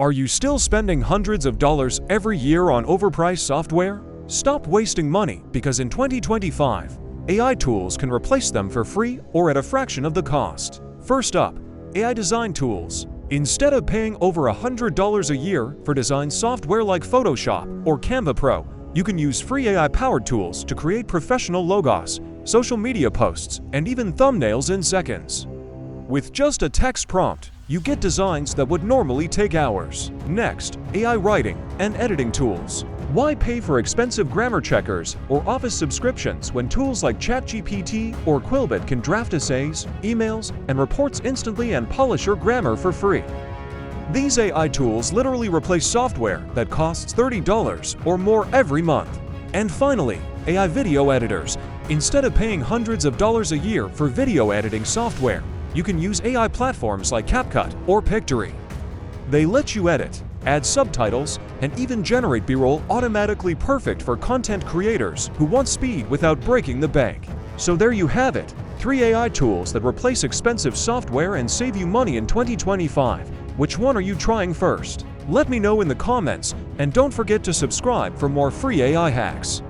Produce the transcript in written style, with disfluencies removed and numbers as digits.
Are you still spending hundreds of dollars every year on overpriced software? Stop wasting money because in 2025, AI tools can replace them for free or at a fraction of the cost. First up, AI design tools. Instead of paying over $100 a year for design software like Photoshop or Canva Pro, you can use free AI-powered tools to create professional logos, social media posts, and even thumbnails in seconds. With just a text prompt, you get designs that would normally take hours. Next, AI writing and editing tools. Why pay for expensive grammar checkers or Office subscriptions when tools like ChatGPT or Quillbit can draft essays, emails, and reports instantly and polish your grammar for free? These AI tools literally replace software that costs $30 or more every month. And finally, AI video editors. Instead of paying hundreds of dollars a year for video editing software, you can use AI platforms like CapCut or Pictory. They let you edit, add subtitles, and even generate B-roll automatically, perfect for content creators who want speed without breaking the bank. So there you have it, 3 AI tools that replace expensive software and save you money in 2025. Which one are you trying first? Let me know in the comments, and don't forget to subscribe for more free AI hacks.